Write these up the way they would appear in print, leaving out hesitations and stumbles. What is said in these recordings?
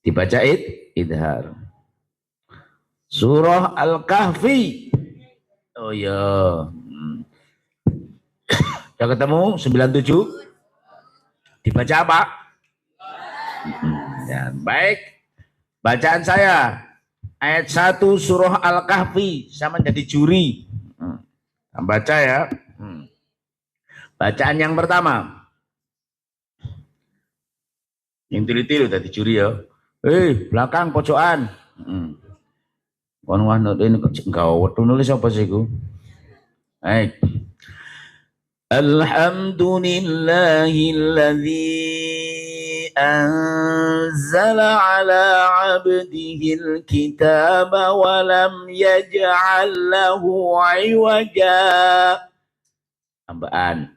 Dibaca idhar. Surah Al-Kahfi. Oh ya. Sudah ketemu 97? Dibaca apa? Ya, baik. Bacaan saya ayat 1 surah Al-Kahfi, sama jadi juri. Baca ya. Bacaan yang pertama. Yang tilu-tilu tadi juri ya. Belakang pojokan. Kono ini enggak wetu nulis apa sih iku? Baik. Alhamdulillahilladzi anzala ala 'abdihil kitaba wa lam yaj'al lahu 'iwaja. Tambahan.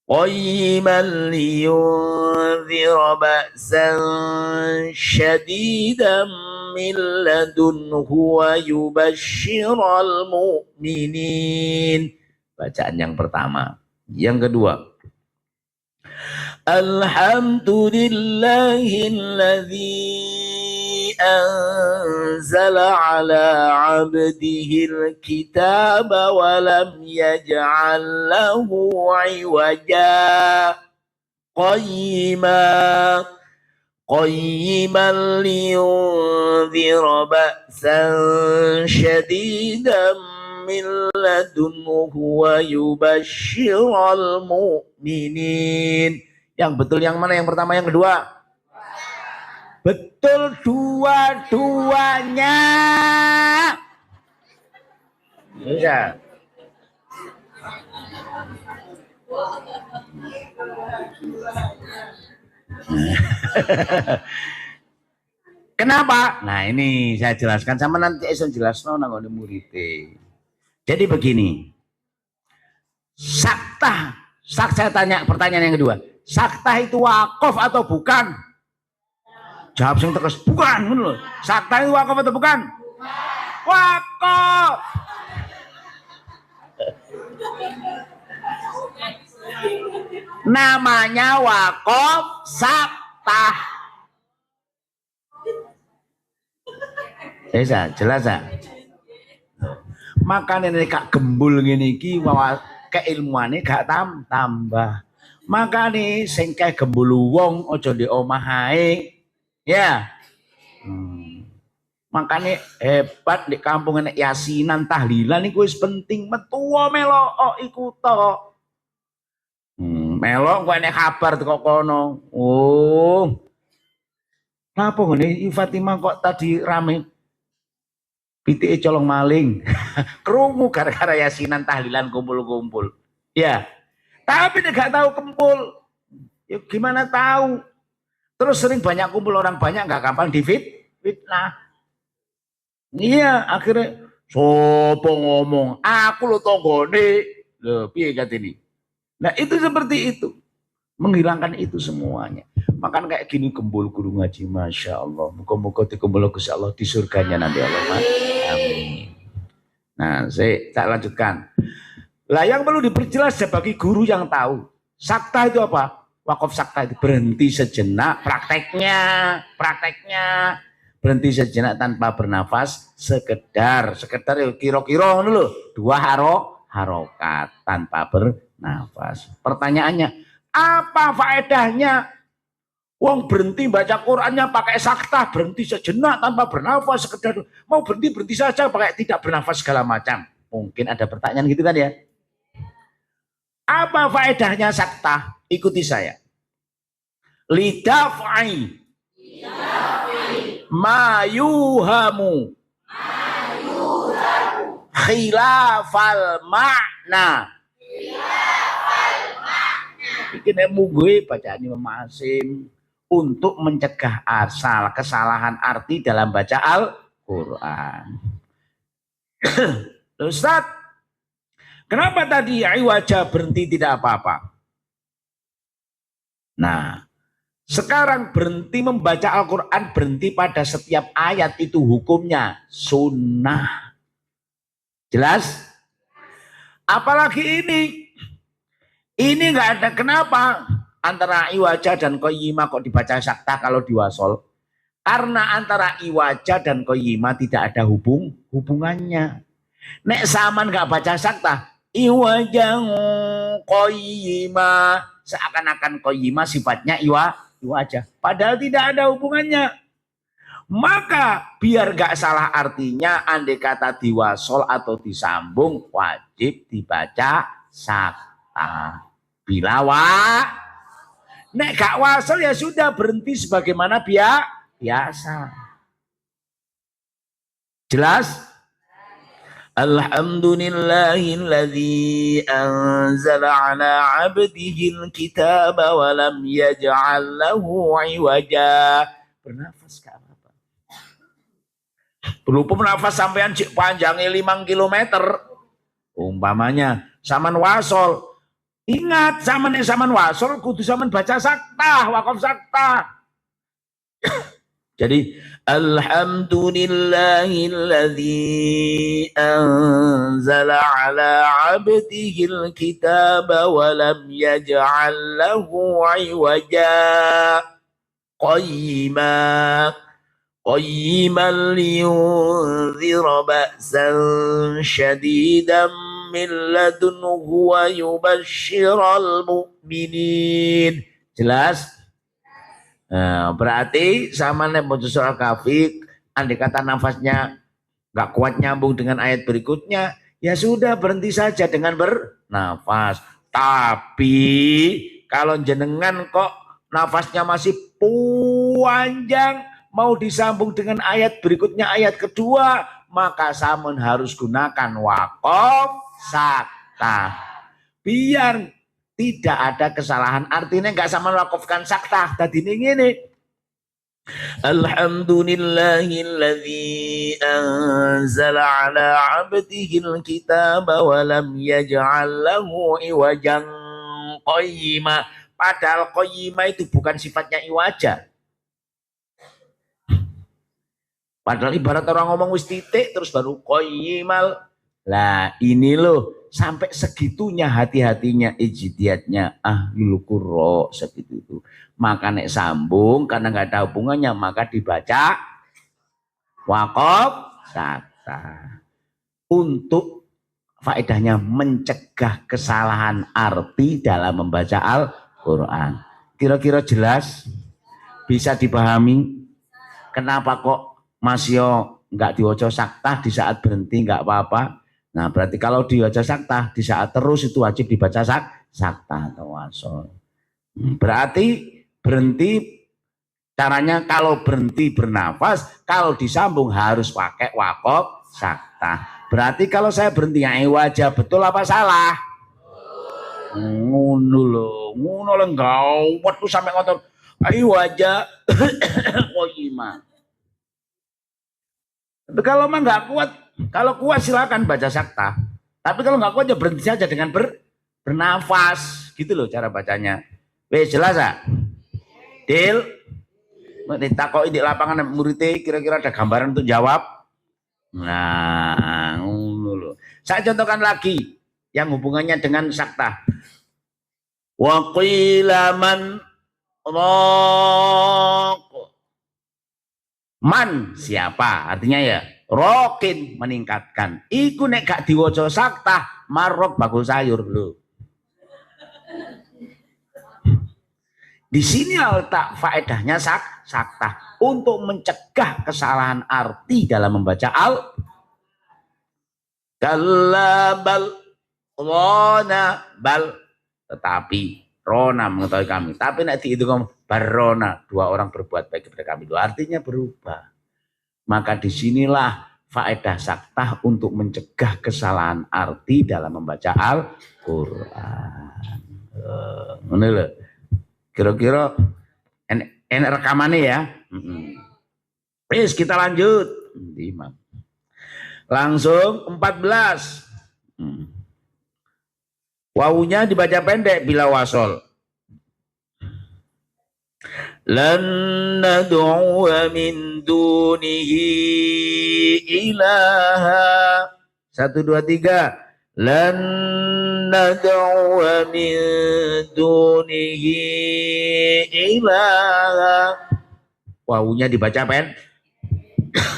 Qayyiman liyunzira ba'san syadidan min ladunhu wa yubashshiral mu'minin. Bacaan yang pertama. Yang kedua. Alhamdulillahilladzi anzala ala 'abdihil kitaba wa lam yaj'al lahu 'iwaja. Qayyiman liyunzira ba'san syadidan min ladunhu wa yubashshiral mu'minin. Yang betul yang mana? Yang pertama, yang kedua? Betul dua-duanya. Bisa. Kenapa? Nah ini saya jelaskan sama nanti saya jelaskan nang murid. Jadi begini, saktah saya tanya pertanyaan yang kedua, saktah itu wakaf atau bukan? Jawab sing terus bukan, loh. Saktah itu wakaf atau bukan? Wakaf. Namanya wakaf saktah. Bisa jelas ya? Makanya nek kak gembul ngene iki keilmuane gak tambah. Makanya sing kae gembul wong aja ndek omah ae. Ya. Makanya hebat di kampung nek yasinan tahlilan iku wis penting, metu melok iku tok. Melok kok nek kabar teko kono. Oh. Napa ngene Fatimah kok tadi rame? Pitike colong maling. Krungu gara-gara yasinan tahlilan kumpul-kumpul. Ya. Tapi dia gak tahu kumpul. Ya gimana tahu? Terus sering banyak kumpul orang banyak gak gampang difitnah. Iya, akhirnya sopo ngomong, aku lo tonggone. Loh, piye katene. Nah, itu seperti itu. Menghilangkan itu semuanya. Makan kayak gini kumpul guru ngaji, Masya Allah. Muka-muka dikumpul Gusti Allah di surganya nanti Allah. Amin. Nah, saya tak lanjutkan. Lah yang perlu diperjelas sebagai guru yang tahu. Sakta itu apa? Wakaf sakta itu berhenti sejenak, prakteknya berhenti sejenak tanpa bernafas, sekedar kira-kira dulu 2 harokat tanpa bernafas. Pertanyaannya, apa faedahnya? Wong berhenti baca Qurannya pakai sakta, berhenti sejenak tanpa bernafas, sekedar mau berhenti saja pakai tidak bernafas segala macam. Mungkin ada pertanyaan gitu kan ya? Apa faedahnya sakta? Ikuti saya. Lidafai mayuhamu khilafal makna. Bikin gue bacaan Imam Hasim untuk mencegah kesalahan arti dalam baca Al-Quran. Ustaz, kenapa tadi iwaja berhenti tidak apa-apa? Nah, sekarang berhenti membaca Al-Quran, berhenti pada setiap ayat itu hukumnya sunnah. Jelas? Apalagi ini nggak ada kenapa antara iwaja dan qayyimah kok dibaca sakta kalau diwasol. Karena antara iwaja dan qayyima tidak ada hubungannya. Nek saman gak baca sakta, iwaja qayyima, seakan-akan qayyima sifatnya iwaja. Padahal tidak ada hubungannya. Maka biar gak salah artinya, andai kata diwasol atau disambung, wajib dibaca sakta. Bila nek gak wasol ya sudah, berhenti sebagaimana biasa. Jelas? Alhamdulillahilladzi anzala ala abdihil kitaba wa lam yaj'al lahu iwaja. Bernafas gak apa-apa. Berhubung nafas sampean cik panjangnya 5 km. Umpamanya saman wasol. Ingat, zaman wasol kudu zaman baca sakta, wakaf sakta. Jadi alhamdulillahilladzi anzala ala abdihil kitaba wa lam yaj'al lahu iwaja qayyiman liyunzira ba'san syadidan min ladunhu wa yubashshiral mu'minin. Jelas? Nah, berarti sama baca surah Kahfi, andai kata nafasnya nggak kuat nyambung dengan ayat berikutnya, ya sudah berhenti saja dengan bernafas. Tapi kalau jenengan kok nafasnya masih panjang, mau disambung dengan ayat berikutnya, ayat kedua, maka samun harus gunakan waqaf sakta. Biar tidak ada kesalahan, artinya nggak sama wakafkan sakta. Tadi ini alhamdulillahilladzi anzala ala abdihil kitaba wa lam yaj'al lahu iwajan qayyima. Padahal qayyima itu bukan sifatnya iwaja. Padahal ibarat orang ngomong wis titik terus baru qayyimal. Lah ini loh, sampai segitunya hati-hatinya ijtihadnya ahlul qurra segitu itu. Maka nek sambung karena nggak ada hubungannya, maka dibaca waqaf sakta. Untuk faedahnya mencegah kesalahan arti dalam membaca Al-Qur'an. Kira-kira jelas? Bisa dipahami? Kenapa kok masih nggak diwaca sakta di saat berhenti nggak apa-apa? Nah berarti kalau dibaca sakta di saat terus itu wajib dibaca sakta atau wasol. Berarti berhenti caranya kalau berhenti bernafas, kalau disambung harus pakai waqaf sakta. Berarti kalau saya berhenti yang iwaja betul apa salah? Ngono lho enggak tuh sampai ngotot iwaja qayyimah. Tapi kalau mah nggak kuat, kalau kuat silakan baca sakta. Tapi kalau nggak kuat ya berhenti saja dengan bernafas, gitu loh cara bacanya. Wes jelas ya? Deal. Ditakoi di lapangan muridnya kira-kira ada gambaran untuk jawab. Nah, loh. Saya contohkan lagi yang hubungannya dengan sakta. Wa qila man man siapa artinya ya rokin meningkatkan iku nek gak diwaca sakta marok bakul sayur lho. Di sini letak faedahnya sakta untuk mencegah kesalahan arti dalam membaca kalabal rona bal, tetapi rona mengetahui kami, tapi nanti itu kamu barona, dua orang berbuat baik kepada kami, itu artinya berubah. Maka disinilah faedah sakta untuk mencegah kesalahan arti dalam membaca Al-Quran. Kira-kira enak rekamannya ya. Wis kita lanjut. Langsung 14. Wawunya dibaca pendek bila wasol. Lan nad'u min dunihi ilaha. 1, 2, 3. Lan nad'u min dunihi ilaha. wawunya dibaca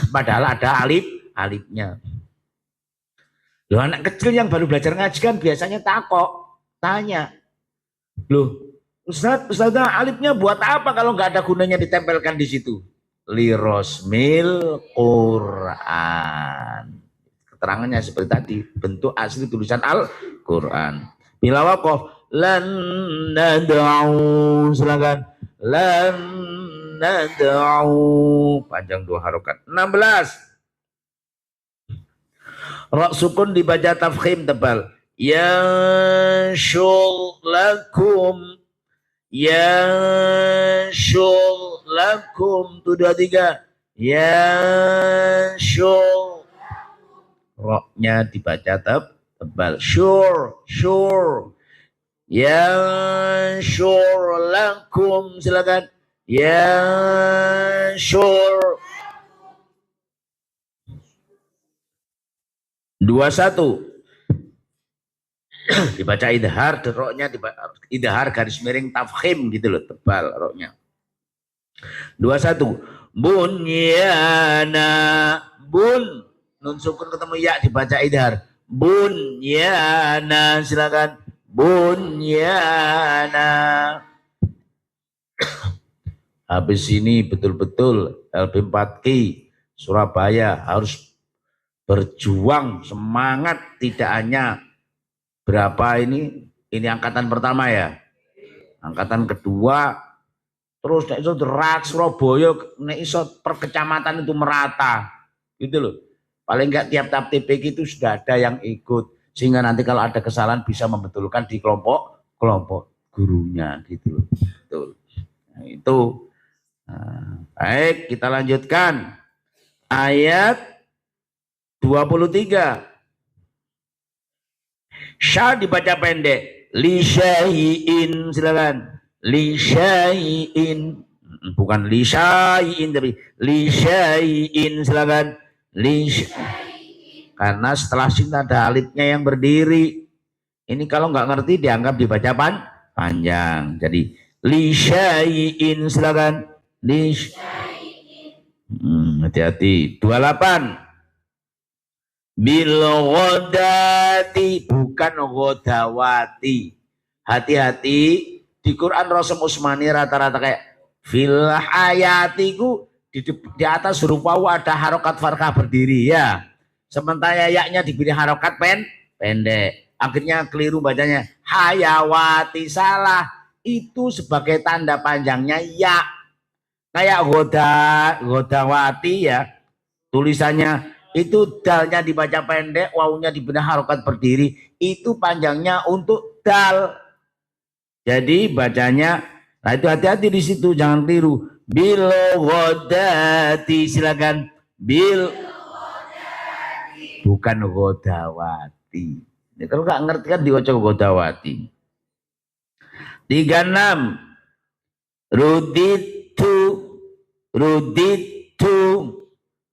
padahal ada alifnya. Loh, anak kecil yang baru belajar ngaji kan biasanya tanya. Loh, Ustazah, alifnya buat apa kalau nggak ada gunanya ditempelkan di situ? Lirosmil Quran. Keterangannya seperti tadi, bentuk asli tulisan Al-Quran. Bila waqaf, lan nad'u, silakan. Lan nad'u, panjang 2 harokat. 16. Ra sukun dibaca tafkhim tebal. Yanshur lakum, yanshur lakum, itu 23. Yanshur, roknya dibaca tebal. Sure. Yanshur lakum, silakan. Yanshur. 21 dibaca idhar, roknya idhar garis miring tafkhim gitu loh, tebal roknya. 21 bunyana, bun nun sukun ketemu ya dibaca idhar. Bunyana, silakan. Bunyana. Habis ini betul-betul LP4K Surabaya harus berjuang semangat, tidak hanya berapa ini angkatan pertama ya, angkatan kedua, terus nek iso derak Surabaya, nek iso per kecamatan itu merata gitu loh. Paling enggak tiap-tiap TPK itu sudah ada yang ikut, sehingga nanti kalau ada kesalahan bisa membetulkan di kelompok gurunya gitu loh. Betul. Nah, itu baik, kita lanjutkan ayat 23. Sya dibaca pendek. Li syai'in, silakan. Li syai'in, bukan li syai'in tapi li syai'in, silakan. Li syai'in. Karena setelah sin ada alifnya yang berdiri. Ini kalau nggak ngerti dianggap dibaca panjang. Jadi li syai'in, silakan. Li syai'in. Hati-hati. 28. Bil ghodati, bukan ghodawati. Hati-hati, di Quran Rasul Usmani rata-rata kayak fil hayatiku, di atas huruf wawu ada harokat farkah berdiri ya. Sementara yaknya diberi harokat pendek. Akhirnya keliru bacanya. Hayawati, salah. Itu sebagai tanda panjangnya ya. Kayak ghodawati ya. Tulisannya itu dalnya dibaca pendek, wawunya diberi harokat berdiri, itu panjangnya untuk dal. Jadi bacanya, nah itu hati-hati di situ, jangan keliru. Bil ghodati, silakan. Bil ghodati, bukan ghodawati. Ini kalau nggak ngerti kan diwaca ghodawati. 36. Ruditu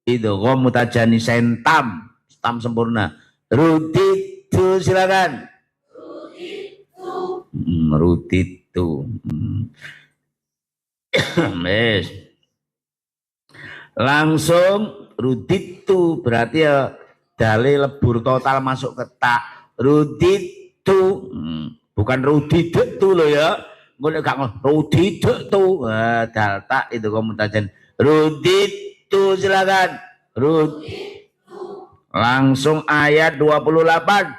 itu gom mutajanisain tam sempurna. Ruditu, silakan. Ruditu. Yes. Langsung ruditu berarti ya dalil lebur total masuk ke tak. Ruditu, bukan ruditu loh ya. Boleh gak ruditu, dal tak itu gom mutajan. Ruditu, silakan. Langsung ayat 28.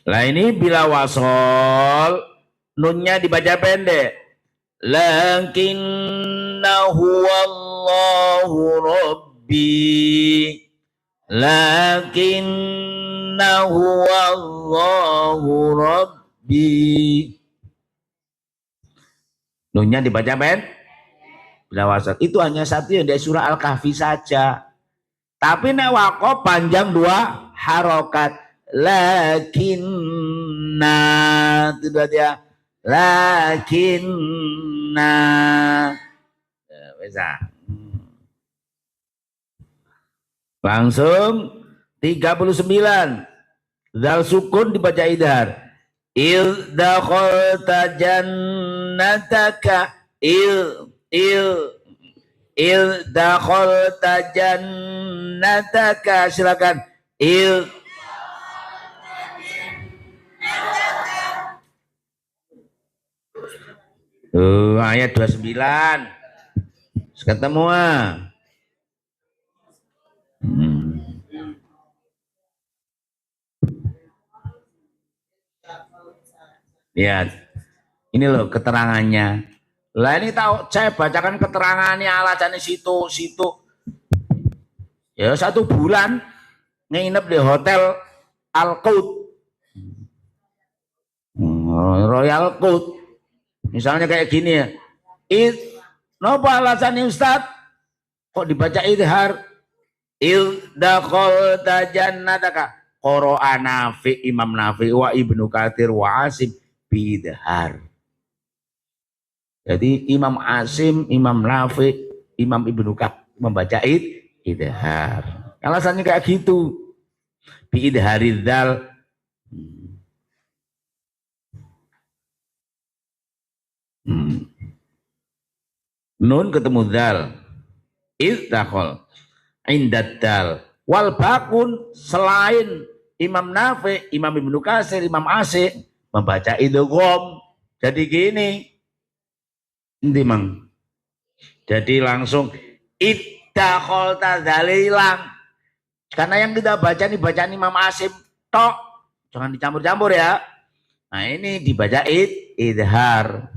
Lah ini bila wasol, nunnya dibaca pendek. Lakinnahu wallahu rabbi. Lakinnahu wallahu rabbi. Nunnya dibaca bila wasol. Itu hanya satu yang dari surah Al-Kahfi saja. Tapi nek waqaf panjang 2 harokat. Lakinna, itu dia. Lakinna. Bisa. Langsung 39. Zal sukun dibaca idhar. Il dakhalta jannah jannataka il dakhalta jannataka, silakan ayat 29 ketemu lihat ini loh keterangannya. Lah ini tahu saya bacakan keterangannya alasannya situ ya 1 bulan nginep di hotel Al-Qaud Royal Qaud misalnya kayak gini ya. Napa alasannya Ustaz kok dibaca idhar dakhalta jannataka qara'a Nafi, Imam Nafi wa Ibnu Katsir wa Asim bidhar. Jadi Imam Asim, Imam Nafi, Imam Ibnu Katsir membaca idhar. Alasannya kayak gitu. Bi idharidzal nun ketemu dal dakhal indaddal wal bakun selain Imam Nafi, Imam Ibnu Katsir, Imam Asim membaca idgham. Jadi gini nanti mang. Jadi langsung iddakol tadzali hilang. Karena yang kita baca nih bacaan Imam Asim tok. Jangan dicampur-campur ya. Nah ini dibaca idhar.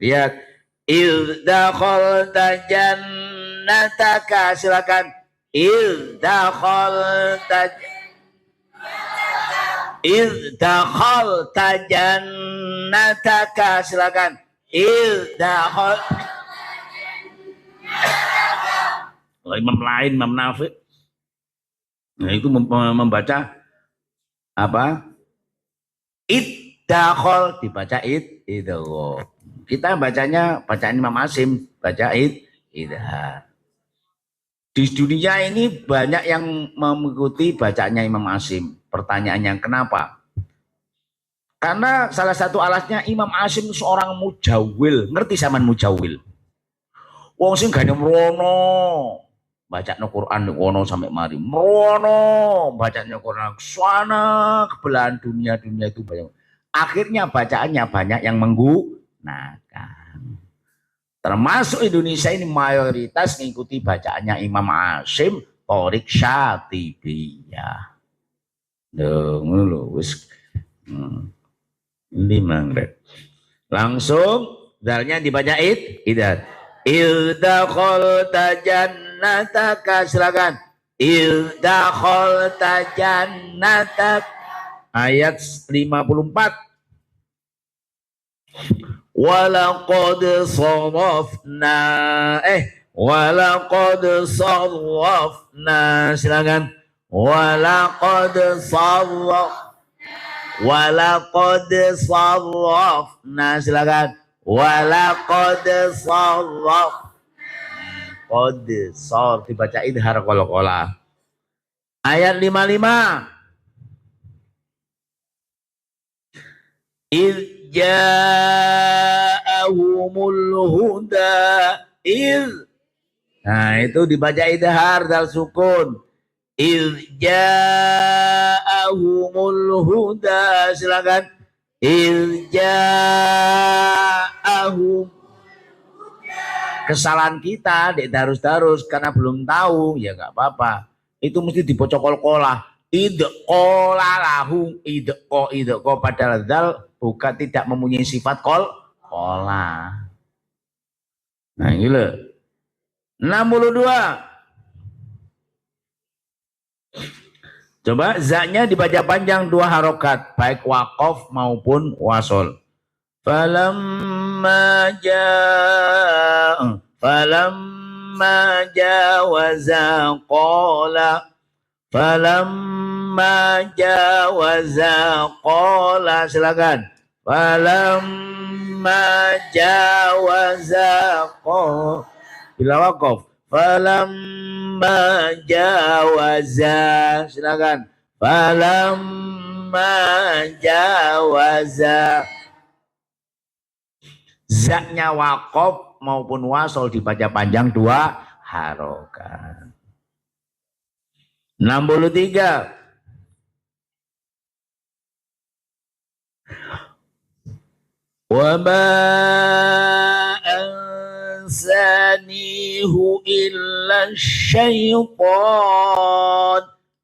Lihat iddakol tajannataka, silakan iddakol tajannataka, silakan iddakol. Imam lain, Imam Nafi, nah itu membaca apa? Iddakhol dibaca idgham. Kita bacanya bacaan Imam Asim, baca idhar. Di dunia ini banyak yang mengikuti bacaannya Imam Asim. Pertanyaannya kenapa? Karena salah satu alasnya Imam Asim seorang mujawil. Ngerti zaman mujawil? Wong sing gane mrono bacanya Quran wono sampai mari mrono bacanya Quran sana ke belahan dunia itu banyak. Akhirnya bacaannya banyak yang menggunakan. Termasuk Indonesia ini mayoritas mengikuti bacaannya Imam Asim Thorik Syatibiyah. Ngono lho wis ini mangret. Langsung dalnya dibaca idat. Iddakhalta jannataka, silakan iddakhalta jannatak ayat 54. Walaqad sarrafna, silakan walaqad sarrafna, silakan walaqad sarraf qad sar dibaca idhar qalqalah ayat 55 id ja'ahumul huda nah itu dibaca idhar dal sukun id ja'ahumul huda, silakan Ilja'ahum. Kesalahan kita dek darus-darus karena belum tahu ya nggak apa-apa. Itu mesti dipocok kol-kolah. Idqola lahum idqo padahal dal bukan tidak mempunyai sifat kola. Nah ini loh. 62. Coba zaknya dibaca panjang 2 harokat, baik wakof maupun wasol. Falamma jawaza qala, silakan. Falamma jawaza qala bila wakof. Falamma jawaza, silakan. Falamma jawaza. Zaknya wakof maupun wasol dibaca panjang 2 harokat. 63. Wa ma ansanihu illa syaitan.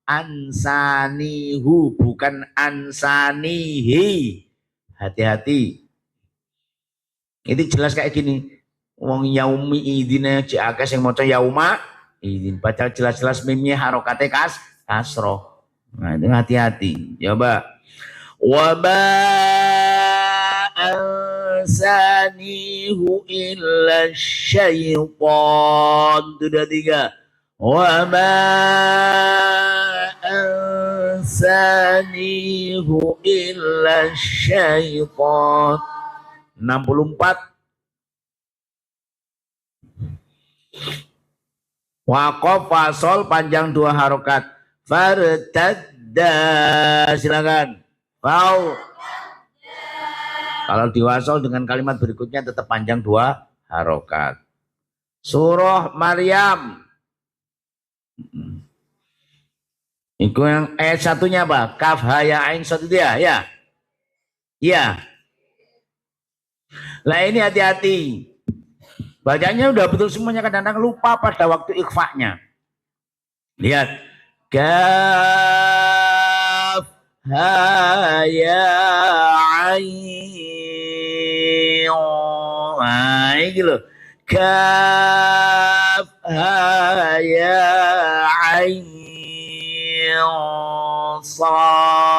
Ansanihu bukan ansanihi. Hati-hati. Ini jelas kayak gini. Wong yaumi idine cek akeh sing maca yauma idin. Padahal jelas-jelas mimnya harokate kasroh. Nah, itu hati-hati. Coba. Wa ma ansanihu illa syaitan. Sudah 3. Wa ma ansanihu illa syaitan. 64. Wakof fasol panjang 2 harokat. Fartadda. Silakan. Wow. Kalau diwasol dengan kalimat berikutnya tetap panjang 2 harokat. Surah Maryam. Itu yang ayat satunya apa? Kaf ha ya ain satu dia, ya. Iya. Lah ini hati-hati. Bacanya udah betul semuanya, kadang-kadang lupa pada waktu ikhfa'nya. Lihat. Kaf ha ya ain. Nah, ini loh. Kaf ha ya ain sad.